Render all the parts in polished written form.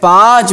5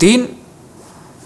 3،